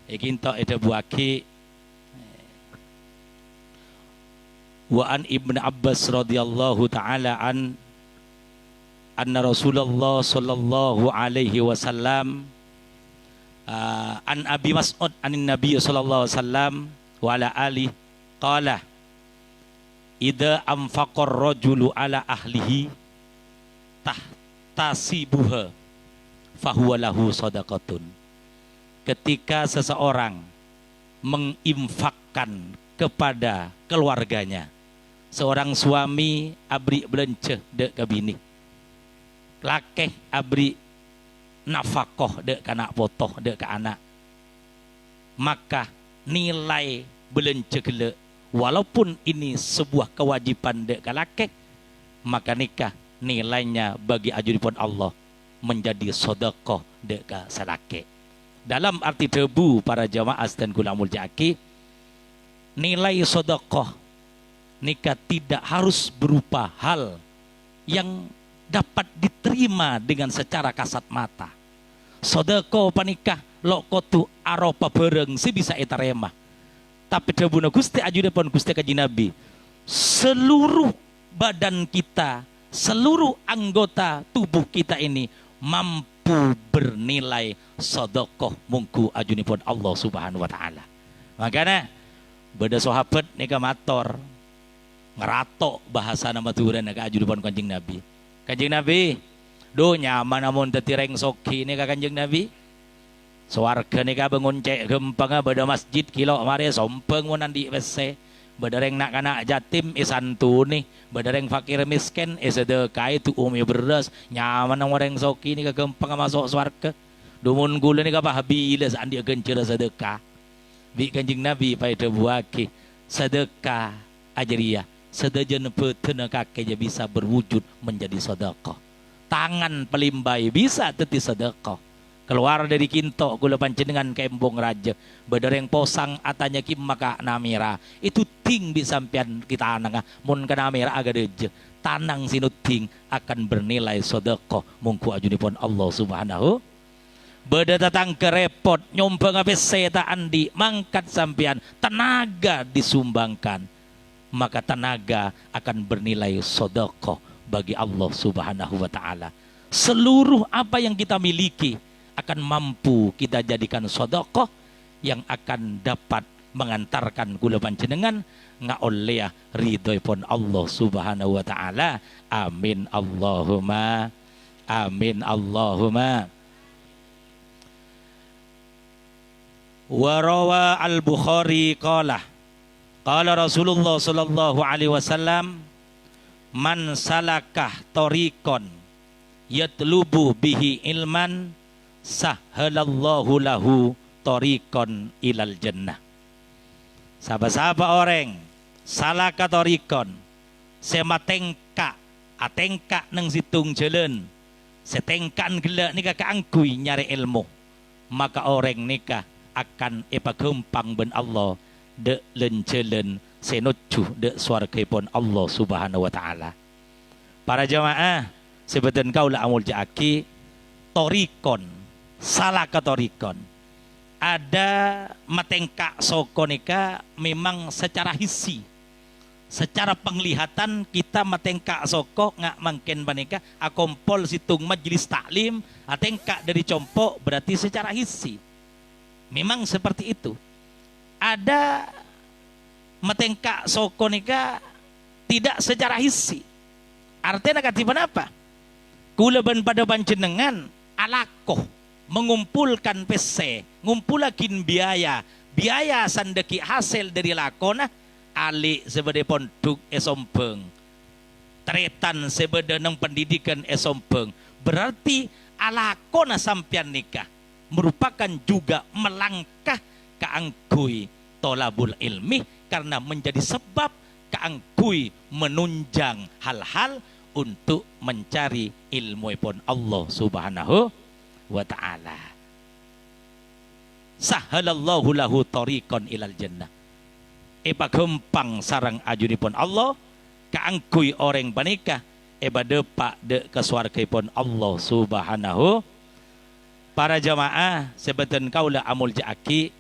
ikinto eta buaki wa an Ibnu Abbas radhiyallahu taala anna Rasulullah sallallahu alaihi wasallam an Abi Mas'ud anin Nabi sallallahu alaihi wasallam wa ala ali qala idza anfaqar rajulu ala ahlihi tahtasibuha fahuwa lahu shadaqatun. Ketika seseorang menginfakkan kepada keluarganya, seorang suami abri belenceh dek ke bini, lakeh abri nafakoh dek ke anak potoh dek ke anak, maka nilai belanja gele walaupun ini sebuah kewajiban dek kalake, maka nikah nilainya bagi ajuripun Allah menjadi sedekah dek salake. Dalam arti debu para jamaah dan kula muljaki, nilai sedekah nikah tidak harus berupa hal yang dapat diterima dengan secara kasat mata. Sedekah panikah lokotu aropa bareng si bisa etarema. Tapi debuna Gusti ajudipun Gusti Kanjeng Nabi, seluruh badan kita, seluruh anggota tubuh kita ini mampu bernilai sedekah mungku ajunipun Allah Subhanahu wa taala. Makanya beda sahabat nika mator ngeratok bahasa nama Tuhan nika ajunipun Kanjeng Nabi. Kanjeng Nabi, do nyaman namun tetireng soki nika Kanjeng Nabi. Swarga nika bangun cek gempang beda masjid kilo mari sompeng mun andi wc. Badareng nak anak jatim isantuni, badareng fakir miskin sedekah itu umi beras nyaman nang orang soki nika gempang masuk swarga. Dumun gula nika pahabila andi genceur sedekah. Bi Kanjeng Nabi pada buaki sedekah ajriyah sedajan peuteuh kake bisa berwujud menjadi sedekah. Tangan pelimbai bisa teti sedekah. Keluar dari kinto gula panjenengan kembong raja badareng posang atanya kim maka namira itu ting bisampian kita ananga mun ka namira aga deje tanang sinuting akan bernilai sedekah mungku ajunipun Allah Subhanahu. Beda datang ke repot nyombang apa seta andi mangkat sampian tenaga disumbangkan, maka tenaga akan bernilai sedekah bagi Allah Subhanahu wa taala. Seluruh apa yang kita miliki akan mampu kita jadikan sedekah yang akan dapat mengantarkan kula panjenengan ngaoleh ridhoipun Allah Subhanahu wa taala. Amin Allahumma amin Allahumma. Wa rawa al-Bukhari qala Rasulullah sallallahu alaihi wasallam man salakah tariqan yatlubu bihi ilman sahhalallahu lahu tariqan ilal jannah. Sapa-sapa orang salaka tariqan sematengka atengka nang situng jelen setengkan gela nika kaangkuy nyari ilmu, maka orang nika akan epagempang ben Allah de lencelen senuju de swargipun Allah Subhanahu wa taala. Para jamaah sebeten kaula amul jaaki torikon salah ke torikon ada matengka sokonika memang secara hisi, secara penglihatan kita matengka soko ngak mangken panika akompol situng majelis taklim atengka dari compok berarti secara hisi. Memang seperti itu. Ada matengka sokonika tidak secara hisi. Artinya katipan apa? Kula ban pada panjenengan alakoh mengumpulkan pese, ngumpulakin biaya sandeki hasil dari lakona ali sebede ponduk esompeng. Tretan sebede nang pendidikan esompeng. Berarti alakona sampian nikah merupakan juga melangkah keangkui tolabul ilmi karena menjadi sebab keangkui menunjang hal-hal untuk mencari ilmu pun Allah Subhanahu wa taala. Sahhalallahu lahu tariqan ilal jannah. Eba gempang sarang ajunipun Allah keangkui orang banikah eba depak de ke swargipun Allah Subhanahu. Para jamaah sebeten kaula amul jaaki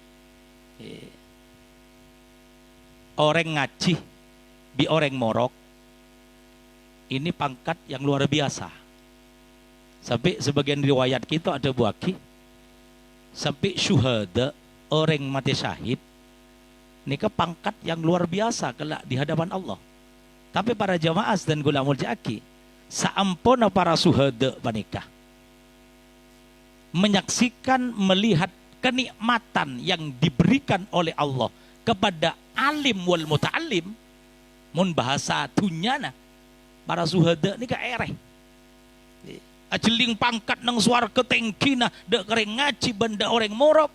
orang ngaji di orang morok ini pangkat yang luar biasa. Sampai sebagian riwayat kita ada buaki sampai syuhada orang mati syahid ini ke pangkat yang luar biasa kelak di hadapan Allah. Tapi para jamaah dan kula amul jaaki saampona para syuhada panikah menyaksikan melihat kenikmatan yang diberikan oleh Allah kepada alim wal muta'alim mun bahasa dunyana para suhada ni ka ereh ajeling pangkat nang swarga tengkina dek kering ngaji benda orang morok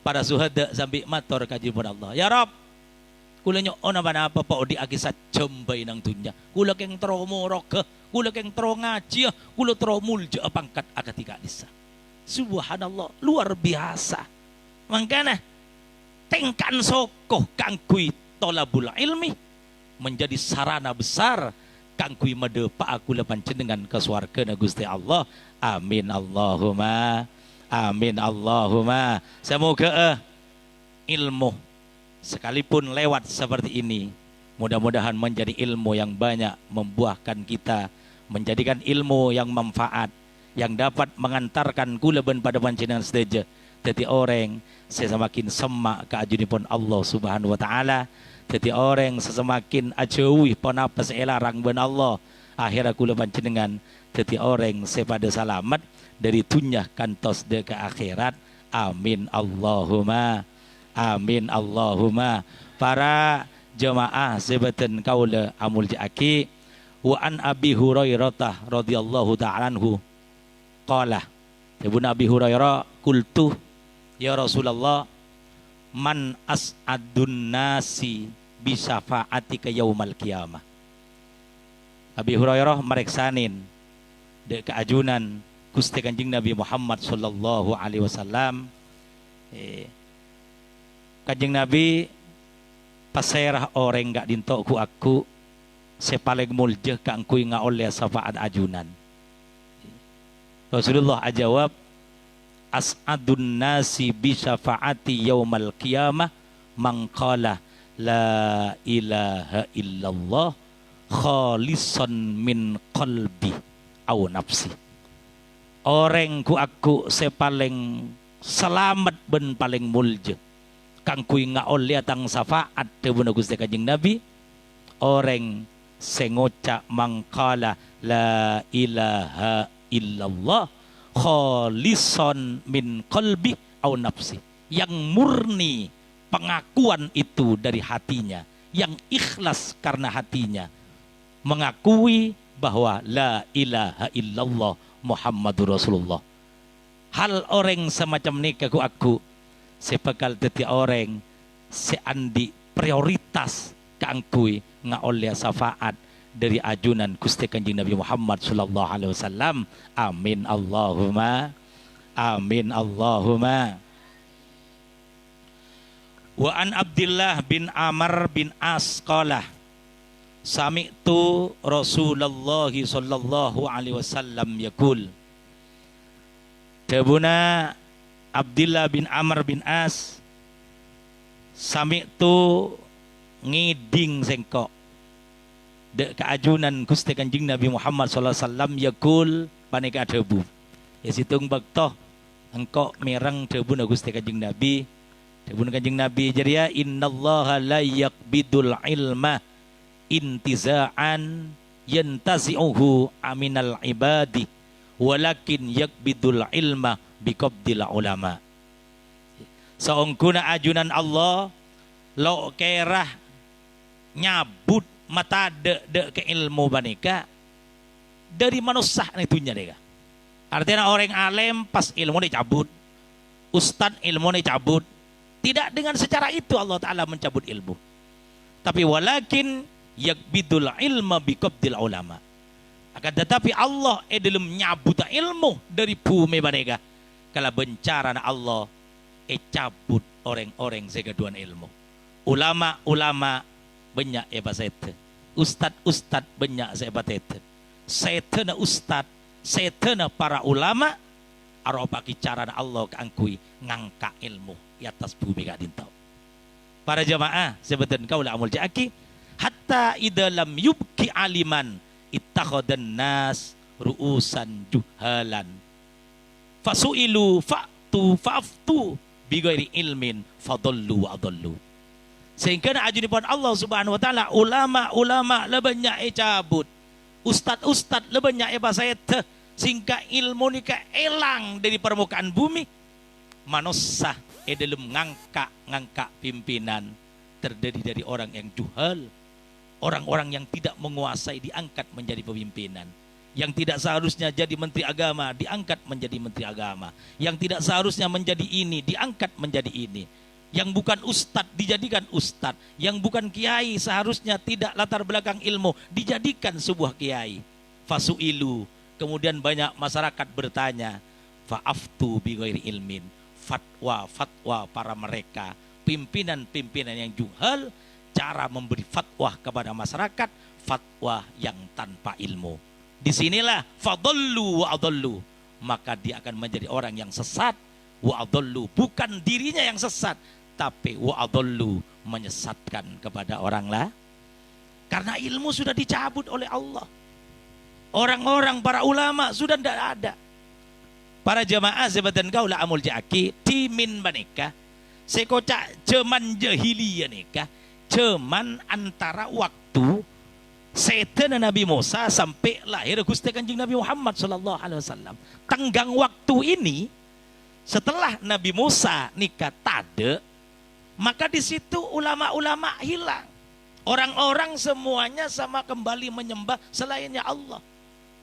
para suhada sambil matur kaji pun Allah. Ya Rob, kula nyo ona mana apa pa di akisat jembay nang dunya. Kula keng tro moroga, kula keng tro ngaji, kula tro mulja pangkat akatika disa. Subhanallah, luar biasa. Mangkana tengkan sokoh kangkui tolabul ilmi menjadi sarana besar kangkui medepa aku lepan dengan ke swarga Gusti Allah. Amin Allahumma. Amin Allahumma. Semoga ilmu sekalipun lewat seperti ini, mudah-mudahan menjadi ilmu yang banyak membuahkan kita, menjadikan ilmu yang manfaat, yang dapat mengantarkan kulaban pada panjenengan sedaja. Jadi orang sesemakin semak keajunipun Allah Subhanahu wa taala, jadi orang sesemakin ajauh panapa selarang ben Allah. Akhirnya kula panjenengan jadi orang sepada selamat dari dunia kantos de ke akhirat. Amin Allahumma. Amin Allahumma. Para jemaah sebeten kaula amul jaki wa an Abi Hurairah radhiyallahu ta'ala anhu qala, Ibu Nabi Hurairah, kultu ya Rasulullah, man as'adun nasi bisafa'atika yaumal qiyamah. Abi Hurairah mereksanin de keajunan Gusti Kanjeng Nabi Muhammad sallallahu alaihi wasallam. Kanjeng Nabi paserah orang gak dinto ku aku sepaling mulja kangkui nga oleh syafaat ajunan. Rasulullah ajawab, as'adun nasi bi syafaati yaumal qiyamah man qala la ilaha illallah khalisan min qalbi au nafsi. Orang ku aku sepaling selamat ben paling mulja kangkui nga oleh tang syafaat tebuna Gusti Kanjeng Nabi, orang sengoca mangkala la ilaha illallah khalison min qalbi au nafsi, yang murni pengakuan itu dari hatinya, yang ikhlas karena hatinya mengakui bahwa la ilaha illallah Muhammadur Rasulullah. Hal orang semacam ini aku sepekal teti orang seandi prioritas kangkui nga oleh syafaat dari ajunan Gusti Kanjeng Nabi Muhammad sallallahu alaihi wasallam. Amin Allahumma. Amin Allahumma. Wa an Abdullah bin Amr bin As qala, sami'tu Rasulullah sallallahu alaihi wasallam yaqul. Tabuna Abdullah bin Amr bin As, sami'tu ngiding sengkok de keajunan Gusti Kanjeng Nabi Muhammad sallallahu alaihi wasallam yaqul paneka debu. Ya situng baktoh engkau merang debu na Gusti Kanjeng Nabi. Debu Kanjeng Nabi jadi ya innallaha la yaqbidul ilma intiza'an yantazi'uhu aminal ibadi walakin yaqbidul ilma biqabdil ulama. Saungkuna ajunan Allah lo kerah nyabut mata de ke ilmu banika dari manusia itunya deka. Artinya orang alim pas ilmu dicabut, ustad ilmu dicabut. Tidak dengan secara itu Allah Ta'ala mencabut ilmu, tapi walakin yakbidul ilma biqabdil ulama. Akan tetapi Allah dalam nyabut ilmu dari bumi banika. Kalau bencana Allah cabut orang-orang segaduan ilmu. Ulama-ulama banyak ebaset, ustad banyak sebatet, setena ustad, setena para ulama, aropa kicara Allah keangkui ngangka ilmu di atas bumi gak dintau. Para jamaah sebeten kaulah amul jaki, hatta idalam yubki aliman ittakhadan nas ru'usan juhalan fasu'ilu fa'aftu bighairi ilmin fadallu wa adallu. Sehingga ajunipun Allah Subhanahu wa taala ulama-ulama lebanya cabut, ustad lebanya baset, sehingga ilmu nika elang dari permukaan bumi. Manusia dalam ngangka pimpinan terdiri dari orang yang juhal, orang-orang yang tidak menguasai diangkat menjadi pemimpinan. Yang tidak seharusnya jadi menteri agama diangkat menjadi menteri agama. Yang tidak seharusnya menjadi ini diangkat menjadi ini. Yang bukan ustadz dijadikan ustadz. Yang bukan kiai seharusnya tidak latar belakang ilmu dijadikan sebuah kiai. Fasu'ilu. Kemudian banyak masyarakat bertanya. Fa'aftu bi ghairi ilmin. Fatwa para mereka. Pimpinan-pimpinan yang juhal. Cara memberi fatwa kepada masyarakat. Fatwa yang tanpa ilmu. Disinilah fadallu wa adallu. Maka dia akan menjadi orang yang sesat. Wa adallu. Bukan dirinya yang sesat. Tapi wa adallu. Menyesatkan kepada orang lah. Karena ilmu sudah dicabut oleh Allah. Orang-orang para ulama sudah tidak ada. Para jamaah sebatan kaula amul jaki. Timin banika. Sekocak ceman jahiliyah nikah. Ceman antara waktu setan Nabi Musa sampai lahir Gusti Kanjeng Nabi Muhammad sallallahu alaihi wasallam. Tenggang waktu ini setelah Nabi Musa nikah tade, maka di situ ulama-ulama hilang. Orang-orang semuanya sama kembali menyembah selainnya Allah.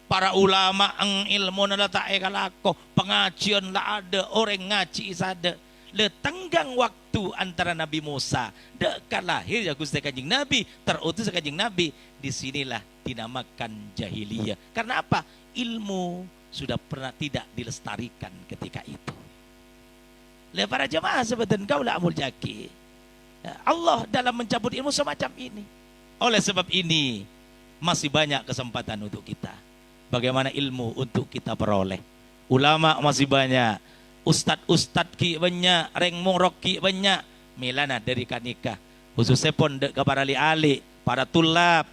Para ulama ang ilmu na tak ekalako, pengajian lah ada, orang ngaji isada. Le tenggang waktu antara Nabi Musa dekat lahir ya Gusti Kanjeng Nabi, terutus Kanjeng Nabi, disinilah dinamakan jahiliyah. Karena apa? Ilmu sudah pernah tidak dilestarikan ketika itu. Le para jemaah sebeten kaula amul jaki. Allah dalam mencabut ilmu semacam ini. Oleh sebab ini masih banyak kesempatan untuk kita. Bagaimana ilmu untuk kita peroleh. Ulama masih banyak. Ustad-ustad ki banyak, reng murok ki banyak, milana dari kanikah. Khususnya pun ke para li-ali, para tulab,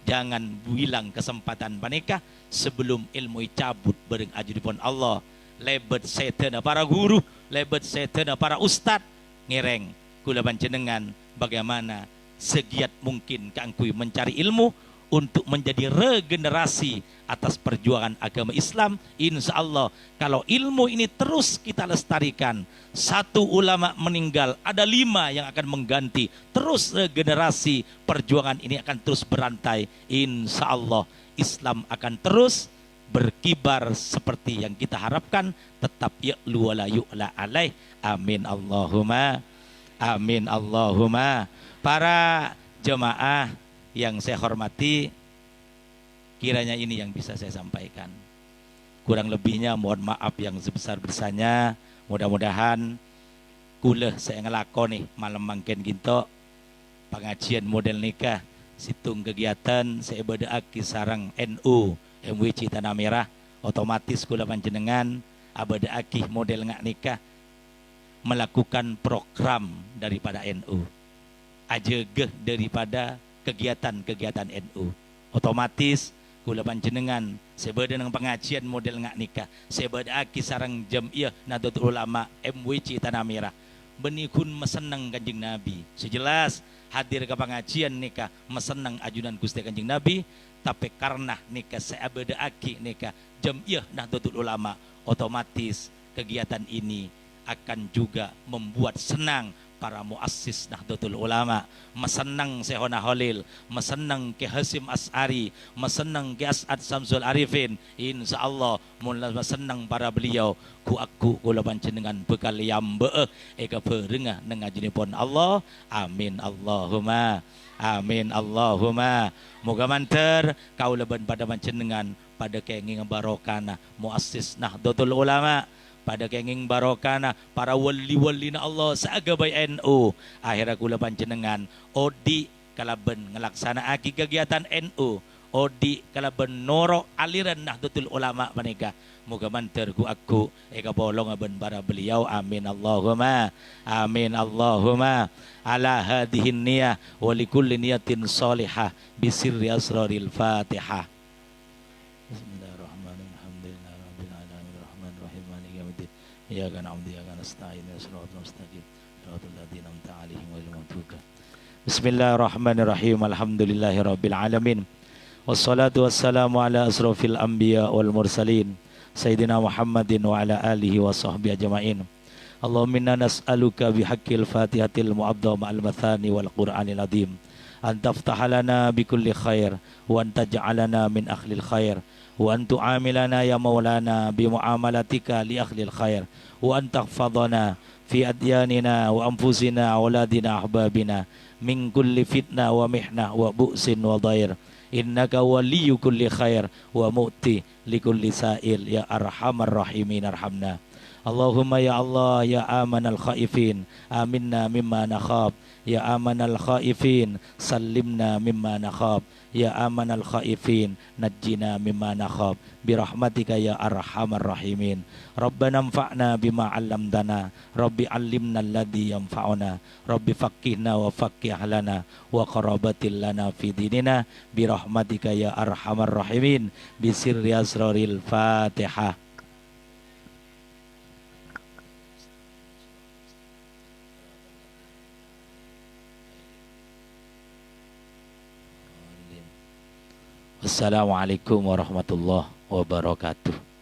jangan bilang kesempatan panikah sebelum ilmu cabut bereng ajudipun Allah. Lebet setan para guru, lebet setan para ustad, ngereng kula panjenengan bagaimana segiat mungkin kangkui mencari ilmu untuk menjadi regenerasi atas perjuangan agama Islam. Insya Allah kalau ilmu ini terus kita lestarikan, satu ulama meninggal, ada 5 yang akan mengganti, terus regenerasi perjuangan ini akan terus berantai. Insya Allah Islam akan terus berkibar seperti yang kita harapkan, tetap ya'lu wa la yu'la alaih. Amin Allahumma, amin Allahumma. Para jemaah yang saya hormati, kiranya ini yang bisa saya sampaikan. Kurang lebihnya mohon maaf yang sebesar-besarnya. Mudah-mudahan kula saya ngelakoni malam mangken ginto pengajian model nikah situng kegiatan saya berdoa sarang NU MWC Tanah Merah, otomatis kula panjenengan abadaaki model ngak nikah melakukan program daripada NU, ajegeh daripada kegiatan-kegiatan NU. Otomatis kula panjenengan sebeda nang pengajian model ngak nikah, sebeda aki sarang Jamiah Nahdlatul Ulama MWC Tanah Merah. Benikun mesenang Kanjeng Nabi. Sejelas hadir ke pengajian nikah mesenang ajunan Gusti Kanjeng Nabi, tapi karena nikah saya beda aki nikah Jamiah Nahdlatul Ulama, otomatis kegiatan ini akan juga membuat senang para muassis Nahdlatul Ulama, mesenang Syekhona Holil, mesenang ke Hasim As'ari, mesenang ke As'ad Samsul Arifin. Insyaallah mulai mesenang para beliau ku aku kula panjenengan bekal yang beeh eka berengah nengajinipun Allah. Amin Allahumma, amin Allahumma. Moga manter kaula ben pada panjenengan pada kenging barokana muassis Nahdlatul Ulama, pada kenging barokana para wali-wali na Allah saagabay NU. Akhirnya kula panjenengan odi kalaben ngelaksanaaki kegiatan NU, odi kalaben noro aliran Nahdlatul Ulama panika. Moga manter ku aku eka bolong aben para beliau. Amin Allahumma, amin Allahumma. Ala hadihin niyah wa likulli niyatin salihah bisirri asraril Fatihah. Iyyaka na'budu wa iyyaka nasta'in ihdinas siratal mustaqim siratal ladzina an'amta 'alaihim ghairil maghdubi. Bismillahirrahmanirrahim. Alhamdulillahirabbil alamin. Wassalatu wassalamu ala asrofil anbiya wal mursalin sayyidina Muhammadin wa ala alihi wa sahbihi ajma'in. Allahumma inna nas'aluka bihaqqil Fatihatil mu'adhdham al mathani wal Qur'anil azim أن تفتح لنا بكل خير وأن تجعلنا من أهل الخير وأن تعاملنا يا مولانا بمعاملتك لأهل الخير وأن تحفظنا في أدياننا وأنفسنا أولادنا أحبابنا من كل فتنة ومحنة وبؤس وضير إنك ولي كل خير ومؤتي لكل سائل يا أرحم الراحمين ارحمنا اللهم يا الله يا آمن الخائفين آمنا مما نخاف يا آمن الخائفين سلمنا مما نخاف يا آمن الخائفين نجنا مما نخاف برحمتك يا أرحم الراحمين ربنا انفعنا بما علمتنا ربي علمنا الذي ينفعنا ربي فقهنا وفقه لنا وقرابة لنا في ديننا برحمتك يا أرحم الراحمين بسر أسرار الفاتحة. Assalamualaikum warahmatullahi wabarakatuh.